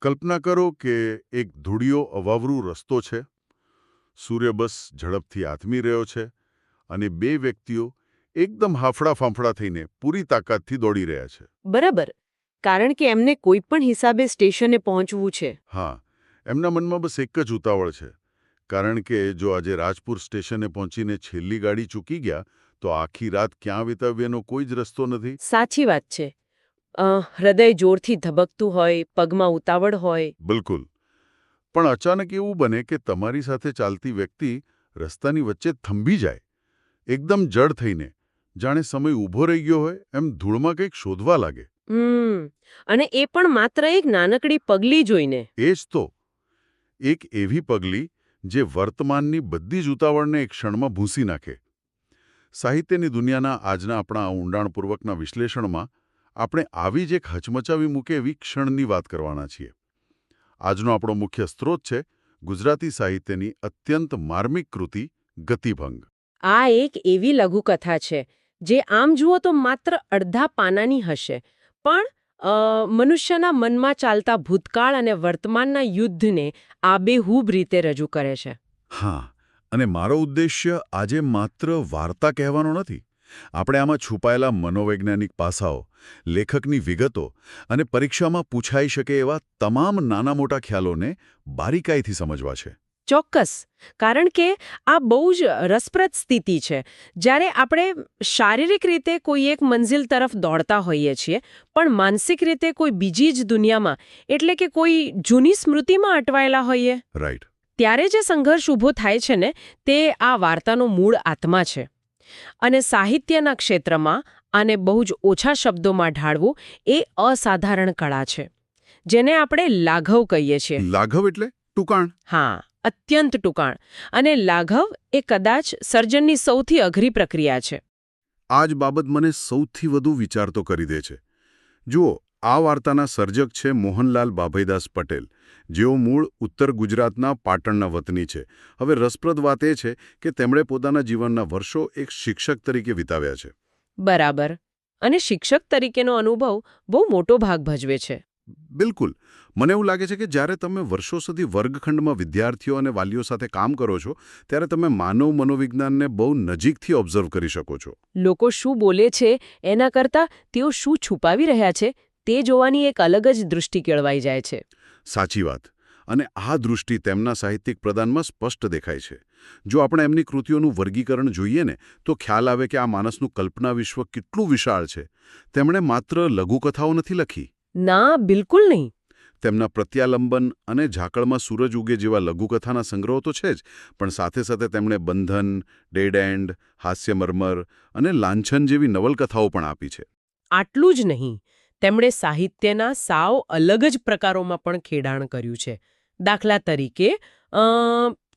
કલ્પના કરો કે એક ધૂળિયો અવાવરું રસ્તો છે, સૂર્ય બસ ઝડપથી આથમી રહ્યો છે અને બે વ્યક્તિઓ એકદમ હાંફળા-ફાંફળા થઈને પૂરી તાકાતથી દોડી રહ્યા છે. બરાબર, કારણ કે એમને કોઈ પણ હિસાબે સ્ટેશને પહોંચવું છે. હા, એમના મનમાં બસ એક જ ઉતાવળ છે, કારણ કે જો આજે રાજપુર સ્ટેશને પહોંચીને છેલ્લી ગાડી ચૂકી ગયા તો આખી રાત ક્યાં વિતાવવાનો કોઈ જ રસ્તો નથી. સાચી વાત છે. હૃદય જોરથી ધબકતું હોય, પગમાં ઉતાવળ હોય. બિલકુલ. પણ અચાનક એવું બને કે તમારી સાથે ચાલતી વ્યક્તિ રસ્તાની વચ્ચે થંભી જાય, એકદમ જડ થઈને, જાણે સમય ઊભો રહી ગયો હોય એમ ધૂળમાં કંઈક શોધવા લાગે. અને એ પણ માત્ર એક નાનકડી પગલી જોઈને. એ જ તો. એક એવી પગલી જે વર્તમાનની બધી જ ઉતાવળને એક ક્ષણમાં ભૂંસી નાખે. સાહિત્યની દુનિયાના આજના આપણા ઊંડાણપૂર્વકના વિશ્લેષણમાં આપણે આવી જ એક હચમચાવી મૂકે એવી ક્ષણની વાત કરવાના છીએ. આજનો આપણો મુખ્ય સ્ત્રોત છે ગુજરાતી સાહિત્યની અત્યંત માર્મિક કૃતિ ગતિભંગ. આ એક એવી લઘુકથા છે જે આમ જુઓ તો માત્ર અડધા પાનાની હશે, પણ મનુષ્યના મનમાં ચાલતા ભૂતકાળ અને વર્તમાનના યુદ્ધને આબેહૂબ રીતે રજૂ કરે છે. હા, અને મારો ઉદ્દેશ્ય આજે માત્ર વાર્તા કહેવાનો નથી. આપણે આમાં છુપાયેલા મનોવૈજ્ઞાનિક પાસાઓ, લેખકની વિગતો અને પરીક્ષામાં પૂછાઈ શકે એવા તમામ નાના મોટા ખ્યાલોને બારીકાઈથી સમજવા છે. ચોક્કસ, કારણ કે આ બહુ જ રસપ્રદ સ્થિતિ છે જ્યારે આપણે શારીરિક રીતે કોઈ એક મંઝિલ તરફ દોડતા હોઈએ છીએ, પણ માનસિક રીતે કોઈ બીજી જ દુનિયામાં, એટલે કે કોઈ જૂની સ્મૃતિમાં અટવાયેલા હોઈએ. રાઈટ. ત્યારે જે સંઘર્ષ ઊભો થાય છે ને, તે આ વાર્તાનો મૂળ આત્મા છે. અને સાહિત્યના ક્ષેત્રમાં આને બહુ જ ઓછા શબ્દોમાં ઢાળવું એ અસાધારણ કળા છે, જેને આપણે લાઘવ કહીએ છીએ. લાઘવ એટલે ટૂંકાણ? હા, અત્યંત ટૂંકાણ. અને લાઘવ એ કદાચ સર્જનની સૌથી અઘરી પ્રક્રિયા છે. આ જ બાબત મને સૌથી વધુ વિચારતો કરી દે છે. જુઓ, આ વાર્તાના સર્જક છે મોહનલાલ બાભૈદાસ પટેલ, જેઓ મૂળ ઉત્તર ગુજરાતના પાટણના વતની છે. હવે રસપ્રદ વાત એ છે કે તેમણે પોતાના જીવનના વર્ષો એક શિક્ષક તરીકે વિતાવ્યા છે. બરાબર. અને શિક્ષક તરીકેનો અનુભવ બહુ મોટો ભાગ ભજવે છે. બિલકુલ. મને એવું લાગે છે કે જ્યારે તમે વર્ષો સુધી વર્ગખંડમાં વિદ્યાર્થીઓ અને વાલીઓ સાથે કામ કરો છો, ત્યારે તમે માનવ મનોવિજ્ઞાનને બહુ નજીકથી ઓબ્ઝર્વ કરી શકો છો. લોકો શું બોલે છે એના કરતાં તેઓ શું છુપાવી રહ્યા છે તે જોવાની એક અલગ જ દૃષ્ટિ કેળવાઈ જાય છે. સાચી વાત. અને આ દૃષ્ટિ તેમના સાહિત્યિક પ્રદાનમાં સ્પષ્ટ દેખાય છે. જો આપણે એમની કૃતિઓનું વર્ગીકરણ જોઈએ ને, તો ખ્યાલ આવે કે આ માણસનું કલ્પના વિશ્વ કેટલું વિશાળ છે. તેમણે માત્ર લઘુકથાઓ નથી લખી. ના, બિલકુલ નહીં. તેમના પ્રત્યાલંબન અને ઝાકળમાં સૂરજ ઉગે જેવા લઘુકથાના સંગ્રહો તો છે જ, પણ સાથે સાથે તેમણે બંધન, ડેડ એન્ડ, હાસ્યમર્મર અને લાંછન જેવી નવલકથાઓ પણ આપી છે. આટલું જ નહીં, તેમણે સાહિત્યના સાવ અલગ જ પ્રકારોમાં પણ ખેડાણ કર્યું છે. દાખલા તરીકે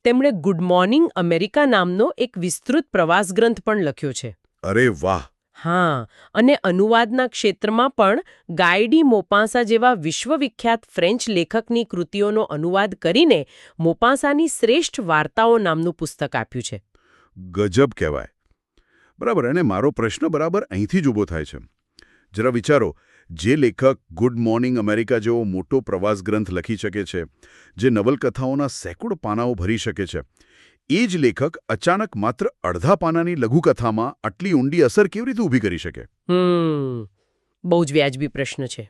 તેમણે ગુડ મોર્નિંગ અમેરિકા નામનો એક વિસ્તૃત પ્રવાસ ગ્રંથ પણ લખ્યો છે. અરે વાહ! હા, અને અનુવાદના ક્ષેત્રમાં પણ ગાય ડી મોપાસા જેવા વિશ્વવિખ્યાત ફ્રેન્ચ લેખકની કૃતિઓનો અનુવાદ કરીને મોપાસાની શ્રેષ્ઠ વાર્તાઓ નામનું પુસ્તક આપ્યું છે. ગજબ કહેવાય. બરાબર. અને મારો પ્રશ્ન બરાબર અહીંથી જ ઊભો થાય છે. જરા વિચારો, જે લેખક ગુડ મોર્નિંગ અમેરિકા જેવો મોટો પ્રવાસ ગ્રંથ લખી શકે છે, જે નવલકથાઓના સેંકડો પાનાઓ ભરી શકે છે, એ જ લેખક અચાનક માત્ર અડધા પાનાની લઘુકથામાં આટલી ઊંડી અસર કેવી રીતે ઊભી કરી શકે? બહુ જ વ્યાજબી પ્રશ્ન છે.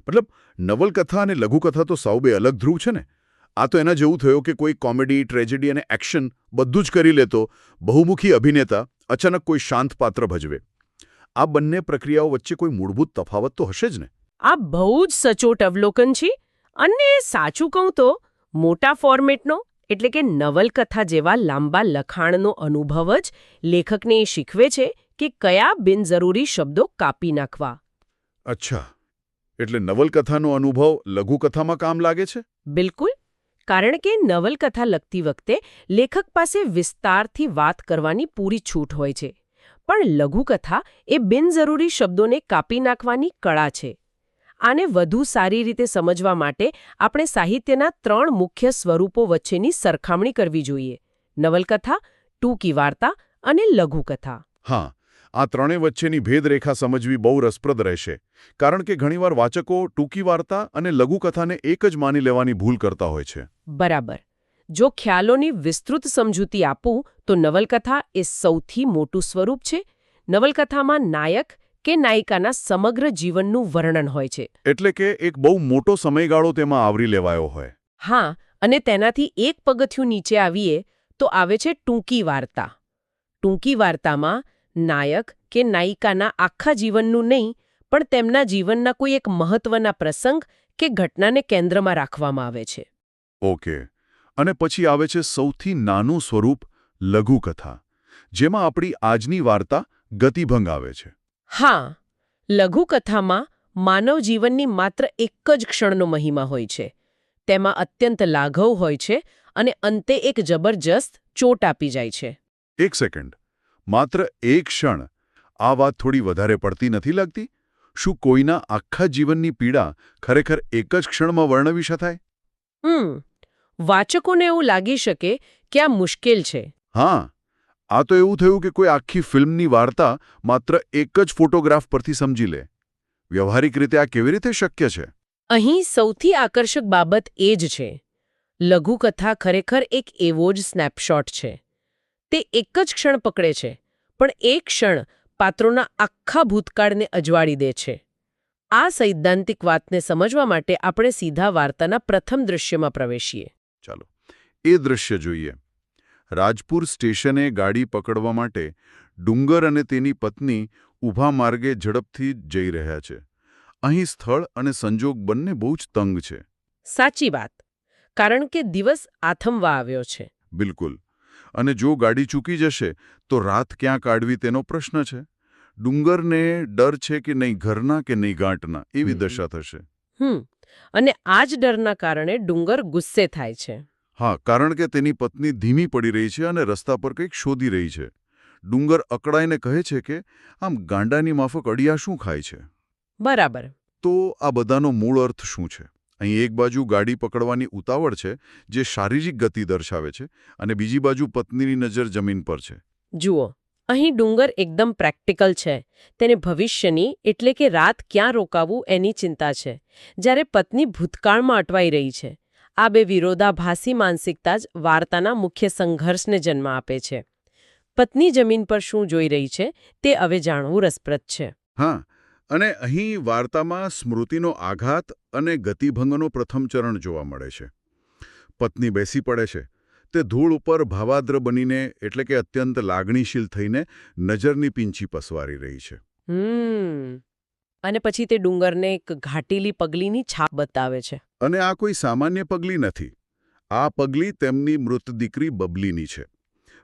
મતલબ, નવલકથા અને લઘુકથા તો સાવ બે અલગ ધ્રુવ છે ને. આ તો એના જેવું થયો કે કોઈ કોમેડી, ટ્રેજેડી અને એક્શન બધું જ કરી લેતો બહુમુખી અભિનેતા અચાનક કોઈ શાંત પાત્ર ભજવે. આ બંને પ્રક્રિયાઓ વચ્ચે કોઈ મૂળભૂત તફાવત તો હશે જ ને? આ બહુ જ સચોટ અવલોકન છે. અને સાચું કહું તો મોટા ફોર્મેટનો, એટલે કે નવલકથા જેવા લાંબા લખાણનો અનુભવ જ લેખકને એ શીખવે છે કે કયા બિનજરૂરી શબ્દો કાપી નાખવા. અચ્છા, એટલે નવલકથાનો અનુભવ લઘુકથામાં કામ લાગે છે? બિલકુલ. કારણ કે નવલકથા લખતી વખતે લેખક પાસે વિસ્તારથી વાત કરવાની પૂરી છૂટ હોય છે, પણ લઘુકથા એ બિનજરૂરી શબ્દોને કાપી નાખવાની કળા છે. આને વધુ સારી રીતે સમજવા માટે આપણે સાહિત્યના 3 મુખ્ય સ્વરૂપો વચ્ચેની સરખામણી કરવી જોઈએ: નવલકથા, ટૂંકી વાર્તા અને લઘુકથા. હા, આ ત્રણેય વચ્ચેની ભેદરેખા સમજવી બહુ રસપ્રદ રહેશે, કારણ કે ઘણીવાર વાચકો ટૂંકી વાર્તા અને લઘુકથાને એક જ માની લેવાની ભૂલ કરતા હોય છે. બરાબર. જો ખ્યાલોની વિસ્તૃત સમજૂતી આપું તો નવલકથા એ સૌથી મોટું સ્વરૂપ છે. નવલકથામાં નાયક કે નાયિકાના સમગ્ર જીવનનું વર્ણન હોય છે. એટલે કે એક બહુ મોટો સમયગાળો તેમાં આવરી લેવાયો હોય. હા, અને તેનાથી એક પગથિયું નીચે આવીએ તો આવે છે ટૂંકી વાર્તા. ટૂંકી વાર્તામાં નાયક કે નાયિકાના આખા જીવનનું નહીં, પણ તેમના જીવનના કોઈ એક મહત્વના પ્રસંગ કે ઘટનાને કેન્દ્રમાં રાખવામાં આવે છે. ઓકે. અને પછી આવે છે સૌથી નાનું સ્વરૂપ લઘુકથા, જેમાં આપણી આજની વાર્તા ગતિભંગ આવે છે. હા, લઘુકથામાં માનવ જીવનની માત્ર એક જ ક્ષણનો મહિમા હોય છે. તેમાં અત્યંત લાઘવ હોય છે અને અંતે એક જબરજસ્ત ચોટ આપી જાય છે. એક સેકન્ડ. માત્ર એક ક્ષણ. આ વાત થોડી વધારે પડતી નથી લાગતી? શું કોઈના આખા જીવનની પીડા ખરેખર એક જ ક્ષણમાં વર્ણવી શકાય? વાચકોને એવું લાગી શકે કે આ મુશ્કેલ છે. હા, આ તો એવું થયું કે કોઈ આખી ફિલ્મની વાર્તા માત્ર એક જ ફોટોગ્રાફ પરથી સમજી લે. વ્યવહારિક રીતે આ કેવી રીતે શક્ય છે? અહીં સૌથી આકર્ષક બાબત એ જ છે. લઘુકથા ખરેખર એક એવો જ સ્નેપશોટ છે. તે એક જ ક્ષણ પકડે છે, પણ એ ક્ષણ પાત્રોના આખા ભૂતકાળને અજવાળી દે છે. આ સૈદ્ધાંતિક વાતને સમજવા માટે આપણે સીધા વાર્તાના પ્રથમ દૃશ્યમાં પ્રવેશીએ. ચાલો, એ દૃશ્ય જોઈએ. રાજપુર સ્ટેશને ગાડી પકડવા માટે ડુંગર અને તેની પત્ની ઊભા માર્ગે ઝડપથી જઈ રહ્યા છે. અહીં સ્થળ અને સંજોગ બંને બહુ જ તંગ છે. સાચી વાત. કારણ કે દિવસ આથમવા આવ્યો છે. બિલકુલ. અને જો ગાડી ચૂકી જશે તો રાત ક્યાં કાઢવી તેનો પ્રશ્ન છે. ડુંગરને ડર છે કે નહીં ઘરના કે નહીં ગાંઠના, એવી દશા થશે. અને આ જ ડરના કારણે ડુંગર ગુસ્સે થાય છે. હા, કારણ કે તેની પત્ની ધીમી પડી રહી છે અને રસ્તા પર કંઈક શોધી રહી છે. ડુંગર અકળાઈને કહે છે કે આમ ગાંડાની માફક અડિયા શું ખાય છે? બરાબર. તો આ બધાનો મૂળ અર્થ શું છે? અહીં એક બાજુ ગાડી પકડવાની ઉતાવળ છે, જે શારીરિક ગતિ દર્શાવે છે, અને બીજી બાજુ પત્નીની નજર જમીન પર છે. જુઓ, અહીં ડુંગર એકદમ પ્રેક્ટિકલ છે. તેને ભવિષ્યની એટલે કે રાત ક્યાં રોકાવું એની ચિંતા છે, જ્યારે પત્ની ભૂતકાળમાં અટવાઈ રહી છે. આ બે વિરોધાભાસી માનસિકતા જ વાર્તાના મુખ્ય સંઘર્ષને જન્મ આપે છે. પત્ની જમીન પર શું જોઈ રહી છે તે હવે જાણવું રસપ્રદ છે. હા, અને અહીં વાર્તામાં સ્મૃતિનો આઘાત અને ગતિભંગનો પ્રથમ ચરણ જોવા મળે છે. પત્ની બેસી પડે છે. તે ધૂળ ઉપર ભાવાદ્ર બનીને એટલે કે અત્યંત લાગણીશીલ થઈને નજરની પીંછી પસવારી રહી છે. અને પછી તે ડુંગરને એક ઘાટીલી પગલીની છાપ બતાવે છે. અને આ કોઈ સામાન્ય પગલી નથી. આ પગલી તેમની મૃત દીકરી બબલીની છે.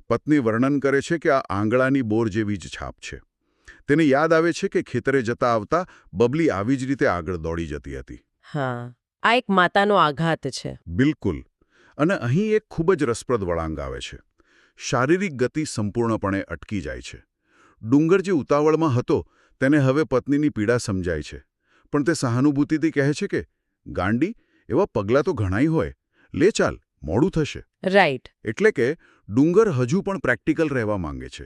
પત્ની વર્ણન કરે છે કે આ આંગળાની બોર જેવી જ છાપ છે. તેને યાદ આવે છે કે ખેતરે જતા આવતા બબલી આવી જ રીતે આગળ દોડી જતી હતી. હા, આ એક માતાનો આઘાત છે. બિલકુલ. અને અહીં એક ખૂબ જ રસપ્રદ વળાંક આવે છે. શારીરિક ગતિ સંપૂર્ણપણે અટકી જાય છે. ડુંગર જે ઉતાવળમાં હતો તેને હવે પત્નીની પીડા સમજાય છે. પણ તે સહાનુભૂતિથી કહે છે કે ગાંડી, એવા પગલાં તો ઘણાય હોય, લે ચાલ, મોડું થશે. રાઈટ. એટલે કે ડુંગર હજુ પણ પ્રેક્ટિકલ રહેવા માંગે છે.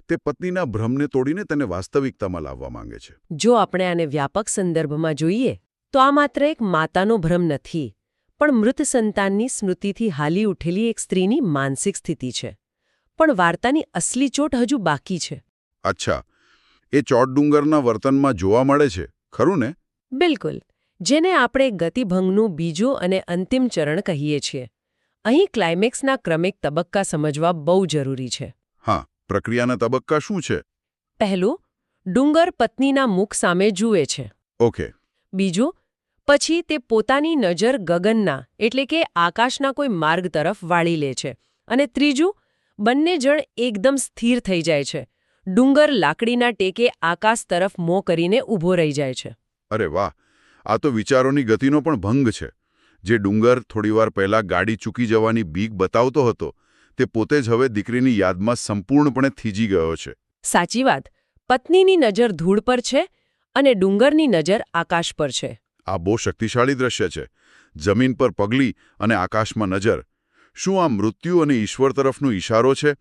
તે પત્નીના ભ્રમને તોડીને તેને વાસ્તવિકતામાં લાવવા માંગે છે. જો આપણે આને વ્યાપક સંદર્ભમાં જોઈએ તો આ માત્ર એક માતાનો ભ્રમ નથી, પણ મૃત સંતાનની સ્મૃતિથી હાલી ઉઠેલી એક સ્ત્રીની માનસિક સ્થિતિ છે. પણ વાર્તાની અસલી ચોટ હજુ બાકી છે. અચ્છા, એ ચોટ ડુંગરના વર્તનમાં જોવા મળે છે, ખરું ને? બિલકુલ. જેને આપણે ગતિભંગનું બીજું અને અંતિમ ચરણ કહીએ છીએ. અહીં ક્લાઇમેક્સના ક્રમિક તબક્કા સમજવા બહુ જરૂરી છે. હા, પ્રક્રિયાના તબક્કા શું છે? પહેલું, ડુંગર પત્નીના મુખ સામે જુએ છે. ઓકે. બીજું, પછી તે પોતાની નજર ગગનના એટલે કે આકાશના કોઈ માર્ગ તરફ વાળી લે છે. અને ત્રીજું, બંને જણ એકદમ સ્થિર થઈ જાય છે. ડુંગર લાકડીના ટેકે આકાશ તરફ મોં કરીને ઊભો રહી જાય છે. અરે વાહ! આ તો વિચારોની ગતિનો પણ ભંગ છે. જે ડુંગર થોડીવાર પહેલા ગાડી ચૂકી જવાની બીક બતાવતો હતો, તે પોતે જ હવે દીકરીની યાદમાં સંપૂર્ણપણે થીજી ગયો છે. સાચી વાત. પત્નીની નજર ધૂળ પર છે અને ડુંગરની નજર આકાશ પર છે. આ બહુ શક્તિશાળી દ્રશ્ય છે. જમીન પર પગલી અને આકાશમાં નજર. શું આ મૃત્યુ અને ઈશ્વર તરફનો ઈશારો છે?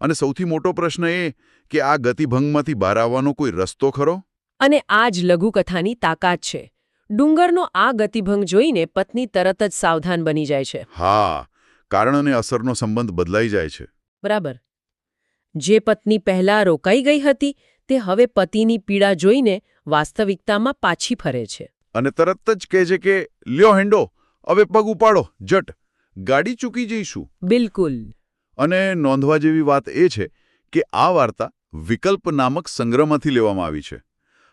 અને સૌથી મોટો પ્રશ્ન એ કે આ ગતિભંગમાંથી બહાર આવવાનો કોઈ રસ્તો ખરો? અને આ જ લઘુકથાની તાકાત છે. ડુંગરનો આ ગતિભંગ જોઈને પત્ની તરત જ સાવધાન બની જાય છે. હા, કારણ અને અસરનો સંબંધ બદલાઈ જાય છે. બરાબર. જે પત્ની પહેલા રોકાઈ ગઈ હતી તે હવે પતિની પીડા જોઈને વાસ્તવિકતામાં પાછી ફરે છે. અને તરત જ કહે છે કે લ્યો હેંડો, હવે પગ ઉપાડો, જટ, ગાડી ચૂકી જઈશું. બિલકુલ. અને નોંધવા જેવી વાત એ છે કે આ વાર્તા વિકલ્પ નામક સંગ્રહમાંથી લેવામાં આવી છે.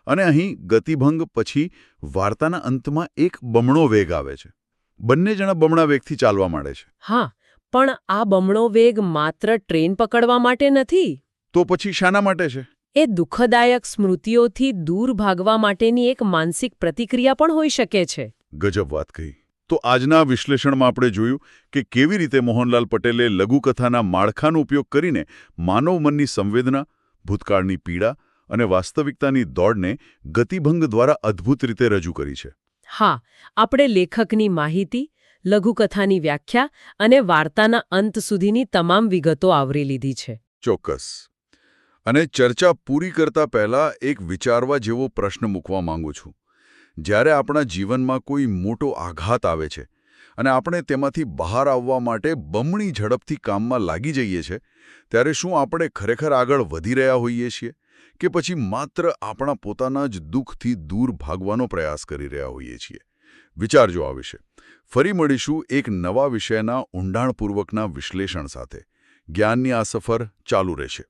અને અહીં ગતિભંગ પછી વાર્તાના અંતમાં એક બમણો વેગ આવે છે. બંને જણા બમણા વેગથી ચાલવા માંડે છે. હા, પણ આ બમણો વેગ માત્ર ટ્રેન પકડવા માટે નથી. તો પછી શાના માટે છે? એ દુઃખદાયક સ્મૃતિઓથી દૂર ભાગવા માટેની એક માનસિક પ્રતિક્રિયા પણ હોઈ શકે છે. ગજબ વાત કહી. તો આજના વિશ્લેષણમાં આપણે જોયું કે કેવી રીતે મોહનલાલ પટેલે લઘુકથાના માળખાનો ઉપયોગ કરીને માનવ મનની સંવેદના, ભૂતકાળની પીડા અને વાસ્તવિકતાની દોડને ગતિભંગ દ્વારા અદ્ભુત રીતે રજૂ કરી છે. હા, આપણે લેખકની માહિતી, લઘુકથાની વ્યાખ્યા અને વાર્તાના અંત સુધીની તમામ વિગતો આવરી લીધી છે. ચોક્કસ. અને ચર્ચા પૂરી કરતા પહેલા એક વિચારવા જેવો પ્રશ્ન મૂકવા માંગુ છું. જ્યારે આપણા જીવનમાં કોઈ મોટો આઘાત આવે છે અને આપણે તેમાંથી બહાર આવવા માટે બમણી ઝડપથી કામમાં લાગી જઈએ છીએ, ત્યારે શું આપણે ખરેખર આગળ વધી રહ્યા હોઈએ છીએ કે પછી માત્ર આપણા પોતાના જ દુઃખથી દૂર ભાગવાનો પ્રયાસ કરી રહ્યા હોઈએ છીએ? વિચારજો આ વિશે. ફરી મળીશું એક નવા વિષયના ઊંડાણપૂર્વકના વિશ્લેષણ સાથે. જ્ઞાનની આ સફર ચાલુ રહેશે.